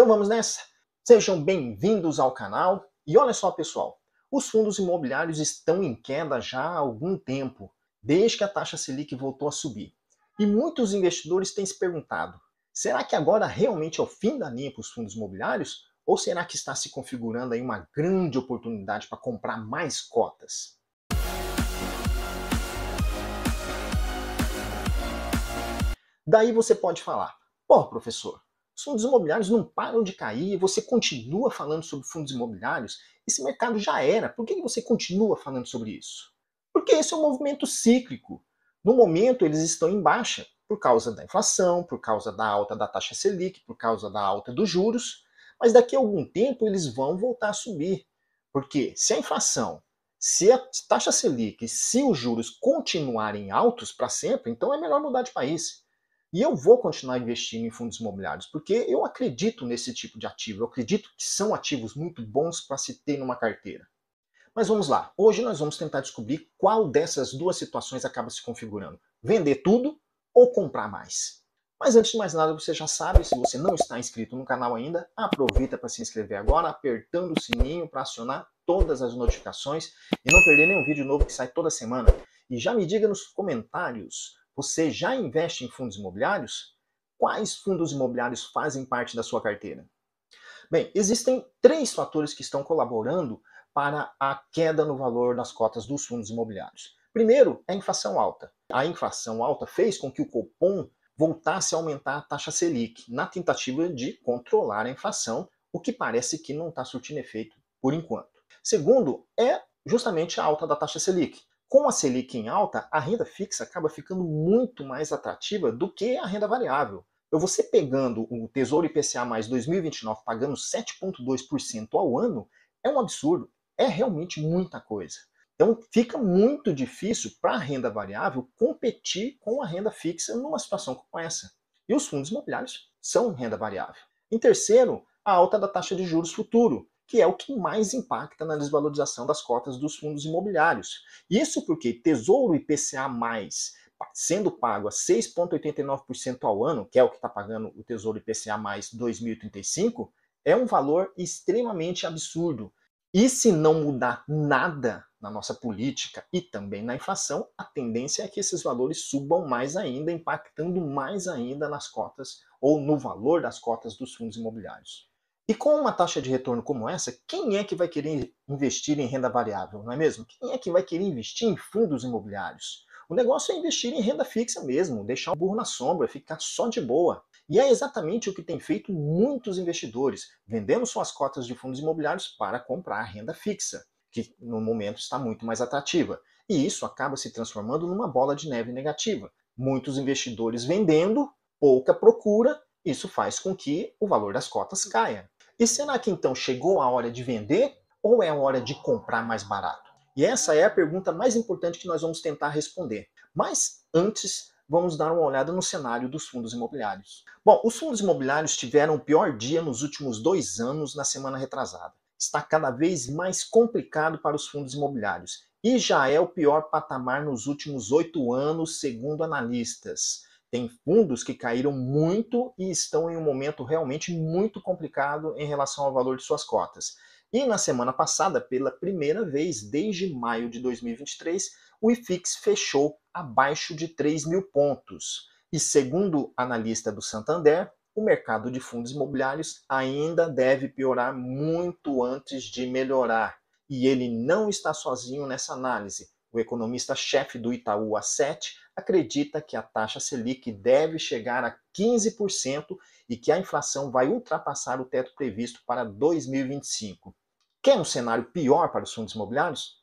Então vamos nessa? Sejam bem-vindos ao canal. E olha só, pessoal, os fundos imobiliários estão em queda já há algum tempo, desde que a taxa Selic voltou a subir. E muitos investidores têm se perguntado, será que agora realmente é o fim da linha para os fundos imobiliários? Ou será que está se configurando aí uma grande oportunidade para comprar mais cotas? Daí você pode falar, pô, professor, os fundos imobiliários não param de cair, você continua falando sobre fundos imobiliários, esse mercado já era, por que você continua falando sobre isso? Porque esse é um movimento cíclico. No momento eles estão em baixa, por causa da inflação, por causa da alta da taxa Selic, por causa da alta dos juros, mas daqui a algum tempo eles vão voltar a subir. Porque se a inflação, se a taxa Selic, se os juros continuarem altos para sempre, então é melhor mudar de país. E eu vou continuar investindo em fundos imobiliários, porque eu acredito nesse tipo de ativo, eu acredito que são ativos muito bons para se ter numa carteira. Mas vamos lá, hoje nós vamos tentar descobrir qual dessas duas situações acaba se configurando. Vender tudo ou comprar mais? Mas antes de mais nada, você já sabe, se você não está inscrito no canal ainda, aproveita para se inscrever agora, apertando o sininho para acionar todas as notificações e não perder nenhum vídeo novo que sai toda semana. E já me diga nos comentários, você já investe em fundos imobiliários? Quais fundos imobiliários fazem parte da sua carteira? Bem, existem três fatores que estão colaborando para a queda no valor das cotas dos fundos imobiliários. Primeiro, é a inflação alta. A inflação alta fez com que o Copom voltasse a aumentar a taxa Selic, na tentativa de controlar a inflação, o que parece que não está surtindo efeito por enquanto. Segundo, é justamente a alta da taxa Selic. Com a Selic em alta, a renda fixa acaba ficando muito mais atrativa do que a renda variável. Você pegando o Tesouro IPCA mais 2029 pagando 7,2% ao ano, é um absurdo, é realmente muita coisa. Então fica muito difícil para a renda variável competir com a renda fixa numa situação como essa. E os fundos imobiliários são renda variável. Em terceiro, a alta da taxa de juros futuro, que é o que mais impacta na desvalorização das cotas dos fundos imobiliários. Isso porque Tesouro IPCA+, sendo pago a 6,89% ao ano, que é o que está pagando o Tesouro IPCA+, 2035, é um valor extremamente absurdo. E se não mudar nada na nossa política e também na inflação, a tendência é que esses valores subam mais ainda, impactando mais ainda nas cotas ou no valor das cotas dos fundos imobiliários. E com uma taxa de retorno como essa, quem é que vai querer investir em renda variável, não é mesmo? Quem é que vai querer investir em fundos imobiliários? O negócio é investir em renda fixa mesmo, deixar o burro na sombra, ficar só de boa. E é exatamente o que tem feito muitos investidores, vendendo suas cotas de fundos imobiliários para comprar renda fixa, que no momento está muito mais atrativa. E isso acaba se transformando numa bola de neve negativa. Muitos investidores vendendo, pouca procura, isso faz com que o valor das cotas caia. E será que então chegou a hora de vender ou é a hora de comprar mais barato? E essa é a pergunta mais importante que nós vamos tentar responder. Mas antes, vamos dar uma olhada no cenário dos fundos imobiliários. Bom, os fundos imobiliários tiveram o pior dia nos últimos 2 anos na semana retrasada. Está cada vez mais complicado para os fundos imobiliários e já é o pior patamar nos últimos 8 anos, segundo analistas. Tem fundos que caíram muito e estão em um momento realmente muito complicado em relação ao valor de suas cotas. E na semana passada, pela primeira vez desde maio de 2023, o IFIX fechou abaixo de 3.000 pontos. E segundo analista do Santander, o mercado de fundos imobiliários ainda deve piorar muito antes de melhorar. E ele não está sozinho nessa análise. O economista-chefe do Itaú Asset acredita que a taxa Selic deve chegar a 15% e que a inflação vai ultrapassar o teto previsto para 2025. Quer um cenário pior para os fundos imobiliários?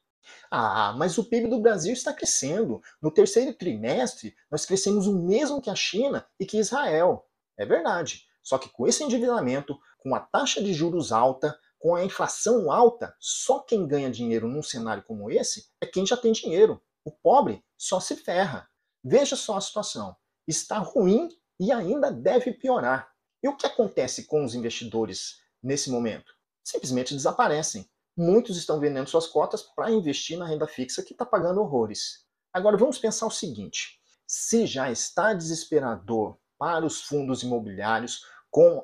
Ah, mas o PIB do Brasil está crescendo. No terceiro trimestre, nós crescemos o mesmo que a China e que Israel. É verdade. Só que com esse endividamento, com a taxa de juros alta, com a inflação alta, só quem ganha dinheiro num cenário como esse é quem já tem dinheiro. O pobre só se ferra. Veja só a situação. Está ruim e ainda deve piorar. E o que acontece com os investidores nesse momento? Simplesmente desaparecem. Muitos estão vendendo suas cotas para investir na renda fixa que está pagando horrores. Agora vamos pensar o seguinte: se já está desesperador para os fundos imobiliários,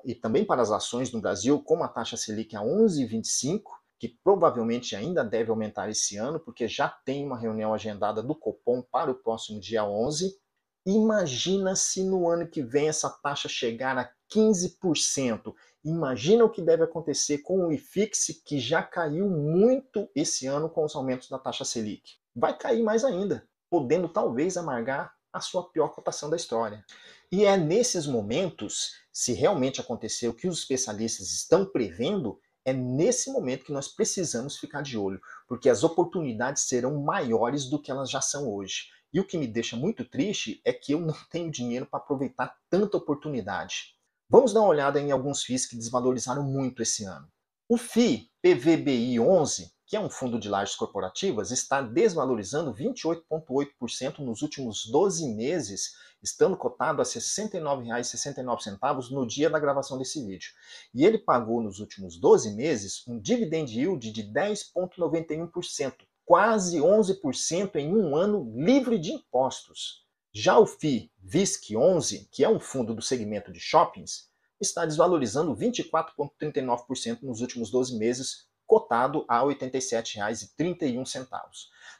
e também para as ações no Brasil, com a taxa Selic a 11,25, que provavelmente ainda deve aumentar esse ano, porque já tem uma reunião agendada do Copom para o próximo dia 11. Imagina se no ano que vem essa taxa chegar a 15%. Imagina o que deve acontecer com o IFIX, que já caiu muito esse ano com os aumentos da taxa Selic. Vai cair mais ainda, podendo talvez amargar a sua pior cotação da história. E é nesses momentos, se realmente acontecer o que os especialistas estão prevendo, é nesse momento que nós precisamos ficar de olho, porque as oportunidades serão maiores do que elas já são hoje. E o que me deixa muito triste é que eu não tenho dinheiro para aproveitar tanta oportunidade. Vamos dar uma olhada em alguns FIIs que desvalorizaram muito esse ano. O FII PVBI 11, que é um fundo de lajes corporativas, está desvalorizando 28,8% nos últimos 12 meses, estando cotado a R$ 69,69 no dia da gravação desse vídeo. E ele pagou nos últimos 12 meses um dividend yield de 10,91%, quase 11% em um ano livre de impostos. Já o FII VISC 11, que é um fundo do segmento de shoppings, está desvalorizando 24,39% nos últimos 12 meses, cotado a R$ 87,31.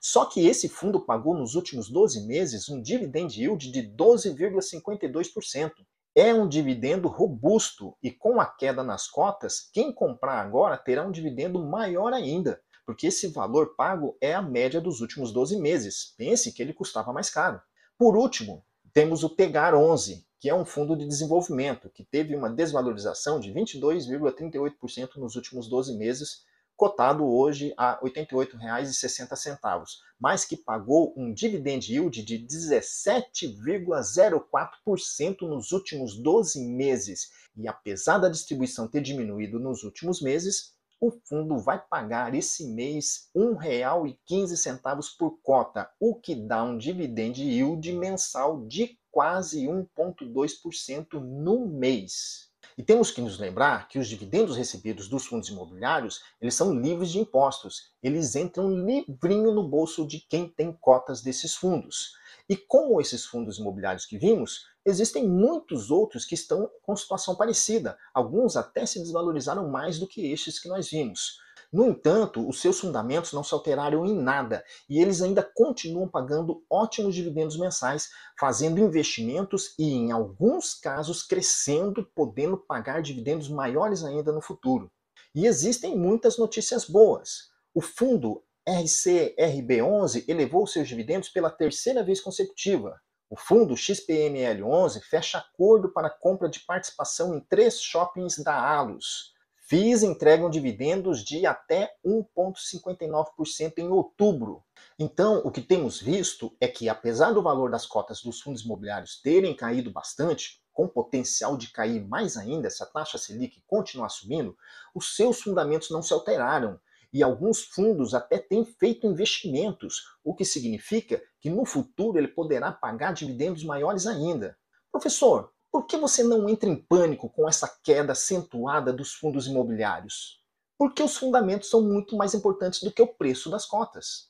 Só que esse fundo pagou nos últimos 12 meses um dividend yield de 12,52%. É um dividendo robusto e com a queda nas cotas, quem comprar agora terá um dividendo maior ainda, porque esse valor pago é a média dos últimos 12 meses. Pense que ele custava mais caro. Por último, temos o Tegar 11, que é um fundo de desenvolvimento, que teve uma desvalorização de 22,38% nos últimos 12 meses, cotado hoje a R$ 88,60, mas que pagou um dividend yield de 17,04% nos últimos 12 meses. E apesar da distribuição ter diminuído nos últimos meses, o fundo vai pagar esse mês R$ 1,15 por cota, o que dá um dividend yield mensal de quase 1,2% no mês. E temos que nos lembrar que os dividendos recebidos dos fundos imobiliários, eles são livres de impostos. Eles entram livrinho no bolso de quem tem cotas desses fundos. E como esses fundos imobiliários que vimos, existem muitos outros que estão com situação parecida. Alguns até se desvalorizaram mais do que estes que nós vimos. No entanto, os seus fundamentos não se alteraram em nada e eles ainda continuam pagando ótimos dividendos mensais, fazendo investimentos e, em alguns casos, crescendo, podendo pagar dividendos maiores ainda no futuro. E existem muitas notícias boas. O fundo RCRB11 elevou seus dividendos pela terceira vez consecutiva. O fundo XPML11 fecha acordo para a compra de participação em 3 shoppings da Allos. FIIs entregam dividendos de até 1,59% em outubro. Então, o que temos visto é que, apesar do valor das cotas dos fundos imobiliários terem caído bastante, com potencial de cair mais ainda se a taxa Selic continuar subindo, os seus fundamentos não se alteraram. E alguns fundos até têm feito investimentos, o que significa que no futuro ele poderá pagar dividendos maiores ainda. Professor, por que você não entra em pânico com essa queda acentuada dos fundos imobiliários? Porque os fundamentos são muito mais importantes do que o preço das cotas.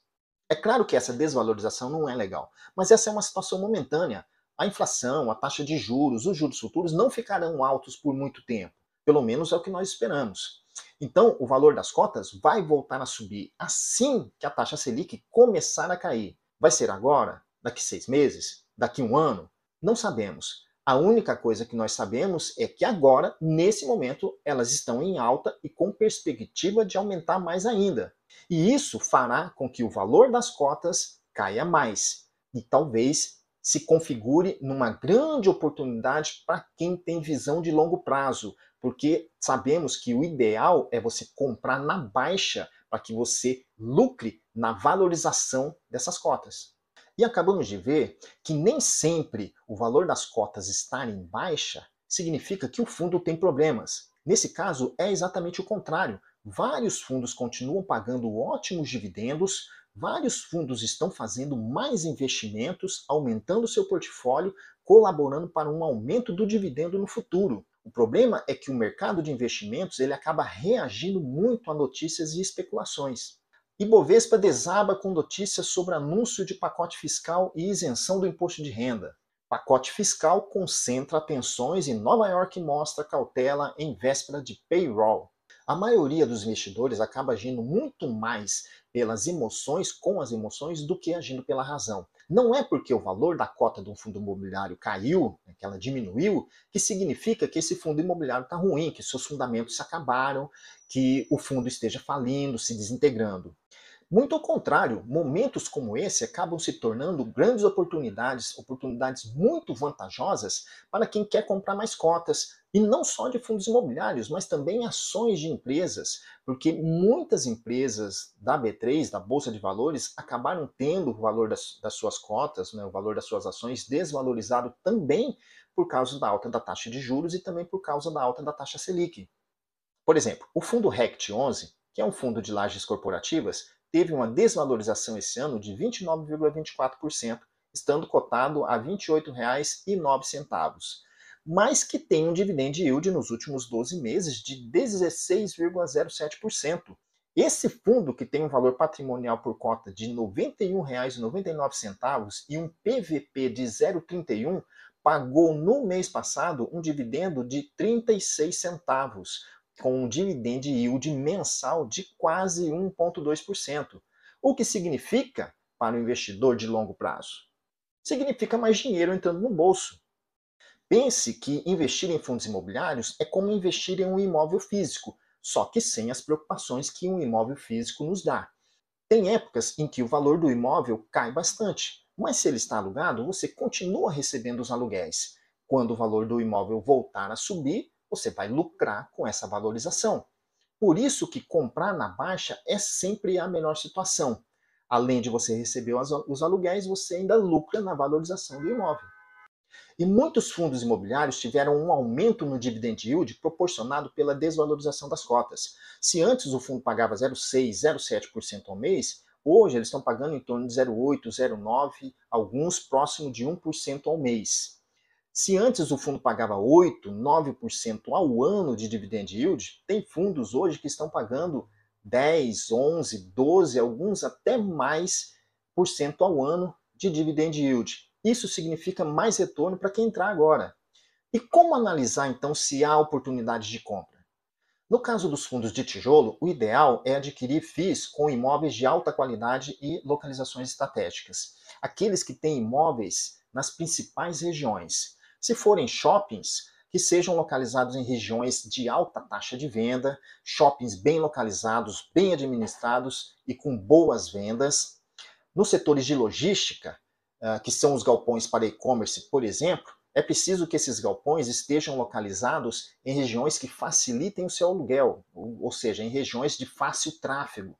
É claro que essa desvalorização não é legal, mas essa é uma situação momentânea. A inflação, a taxa de juros, os juros futuros não ficarão altos por muito tempo. Pelo menos é o que nós esperamos. Então, o valor das cotas vai voltar a subir assim que a taxa Selic começar a cair. Vai ser agora? Daqui 6 meses? Daqui 1 ano? Não sabemos. A única coisa que nós sabemos é que agora, nesse momento, elas estão em alta e com perspectiva de aumentar mais ainda. E isso fará com que o valor das cotas caia mais e talvez se configure numa grande oportunidade para quem tem visão de longo prazo, porque sabemos que o ideal é você comprar na baixa para que você lucre na valorização dessas cotas. E acabamos de ver que nem sempre o valor das cotas estar em baixa significa que o fundo tem problemas. Nesse caso, é exatamente o contrário. Vários fundos continuam pagando ótimos dividendos, vários fundos estão fazendo mais investimentos, aumentando seu portfólio, colaborando para um aumento do dividendo no futuro. O problema é que o mercado de investimentos ele acaba reagindo muito a notícias e especulações. Ibovespa desaba com notícias sobre anúncio de pacote fiscal e isenção do imposto de renda. Pacote fiscal concentra atenções e Nova York mostra cautela em véspera de payroll. A maioria dos investidores acaba agindo muito mais pelas emoções, com as emoções, do que agindo pela razão. Não é porque o valor da cota de um fundo imobiliário caiu, né, que ela diminuiu, que significa que esse fundo imobiliário está ruim, que seus fundamentos se acabaram, que o fundo esteja falindo, se desintegrando. Muito ao contrário, momentos como esse acabam se tornando grandes oportunidades, oportunidades muito vantajosas para quem quer comprar mais cotas, e não só de fundos imobiliários, mas também ações de empresas, porque muitas empresas da B3, da Bolsa de Valores, acabaram tendo o valor das suas cotas, né, o valor das suas ações desvalorizado também por causa da alta da taxa de juros e também por causa da alta da taxa Selic. Por exemplo, o fundo RECT 11, que é um fundo de lajes corporativas, teve uma desvalorização esse ano de 29,24%, estando cotado a R$ 28,09, mas que tem um dividend yield nos últimos 12 meses de 16,07%. Esse fundo, que tem um valor patrimonial por cota de R$ 91,99 e um PVP de 0,31, pagou no mês passado um dividendo de 36 centavos, com um dividend yield mensal de quase 1,2%. O que significa, para o investidor de longo prazo? Significa mais dinheiro entrando no bolso. Pense que investir em fundos imobiliários é como investir em um imóvel físico, só que sem as preocupações que um imóvel físico nos dá. Tem épocas em que o valor do imóvel cai bastante, mas se ele está alugado, você continua recebendo os aluguéis. Quando o valor do imóvel voltar a subir, você vai lucrar com essa valorização. Por isso que comprar na baixa é sempre a melhor situação. Além de você receber os aluguéis, você ainda lucra na valorização do imóvel. E muitos fundos imobiliários tiveram um aumento no dividend yield proporcionado pela desvalorização das cotas. Se antes o fundo pagava 0,6%, 0,7% ao mês, hoje eles estão pagando em torno de 0,8%, 0,9%, alguns próximo de 1% ao mês. Se antes o fundo pagava 8%, 9% ao ano de dividend yield, tem fundos hoje que estão pagando 10, 11, 12, alguns até mais por cento ao ano de dividend yield. Isso significa mais retorno para quem entrar agora. E como analisar então se há oportunidade de compra? No caso dos fundos de tijolo, o ideal é adquirir FIIs com imóveis de alta qualidade e localizações estratégicas. Aqueles que têm imóveis nas principais regiões. Se forem shoppings, que sejam localizados em regiões de alta taxa de venda, shoppings bem localizados, bem administrados e com boas vendas. Nos setores de logística, que são os galpões para e-commerce, por exemplo, é preciso que esses galpões estejam localizados em regiões que facilitem o seu aluguel, ou seja, em regiões de fácil tráfego.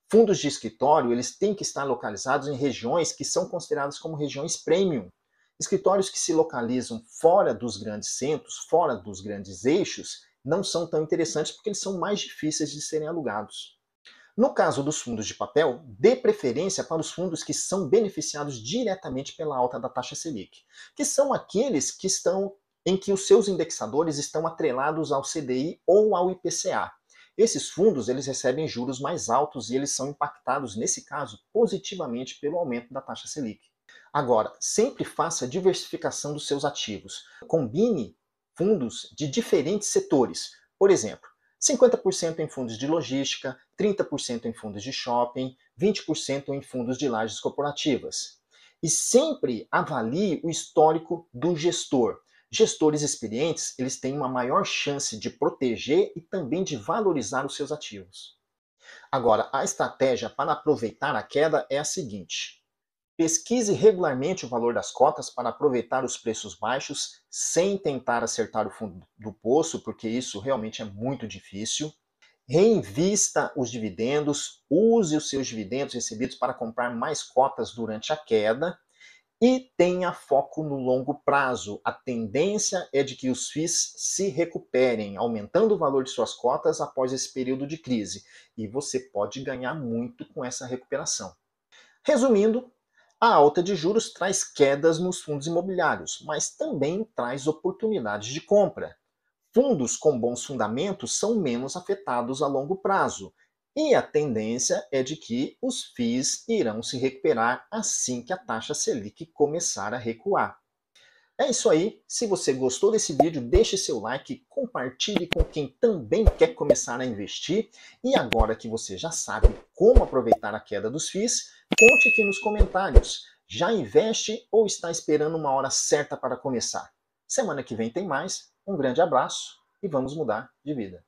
Fundos de escritório, eles têm que estar localizados em regiões que são consideradas como regiões premium. Escritórios que se localizam fora dos grandes centros, fora dos grandes eixos, não são tão interessantes porque eles são mais difíceis de serem alugados. No caso dos fundos de papel, dê preferência para os fundos que são beneficiados diretamente pela alta da taxa Selic, que são aqueles que estão em que os seus indexadores estão atrelados ao CDI ou ao IPCA. Esses fundos, eles recebem juros mais altos e eles são impactados, nesse caso, positivamente pelo aumento da taxa Selic. Agora, sempre faça diversificação dos seus ativos. Combine fundos de diferentes setores. Por exemplo, 50% em fundos de logística, 30% em fundos de shopping, 20% em fundos de lajes corporativas. E sempre avalie o histórico do gestor. Gestores experientes, eles têm uma maior chance de proteger e também de valorizar os seus ativos. Agora, a estratégia para aproveitar a queda é a seguinte: pesquise regularmente o valor das cotas para aproveitar os preços baixos, sem tentar acertar o fundo do poço, porque isso realmente é muito difícil. Reinvista os dividendos, use os seus dividendos recebidos para comprar mais cotas durante a queda e tenha foco no longo prazo. A tendência é de que os FIIs se recuperem, aumentando o valor de suas cotas após esse período de crise. E você pode ganhar muito com essa recuperação. Resumindo, a alta de juros traz quedas nos fundos imobiliários, mas também traz oportunidades de compra. Fundos com bons fundamentos são menos afetados a longo prazo, e a tendência é de que os FIIs irão se recuperar assim que a taxa Selic começar a recuar. É isso aí. Se você gostou desse vídeo, deixe seu like, compartilhe com quem também quer começar a investir. E agora que você já sabe como aproveitar a queda dos FIIs, conte aqui nos comentários. Já investe ou está esperando uma hora certa para começar? Semana que vem tem mais. Um grande abraço e vamos mudar de vida.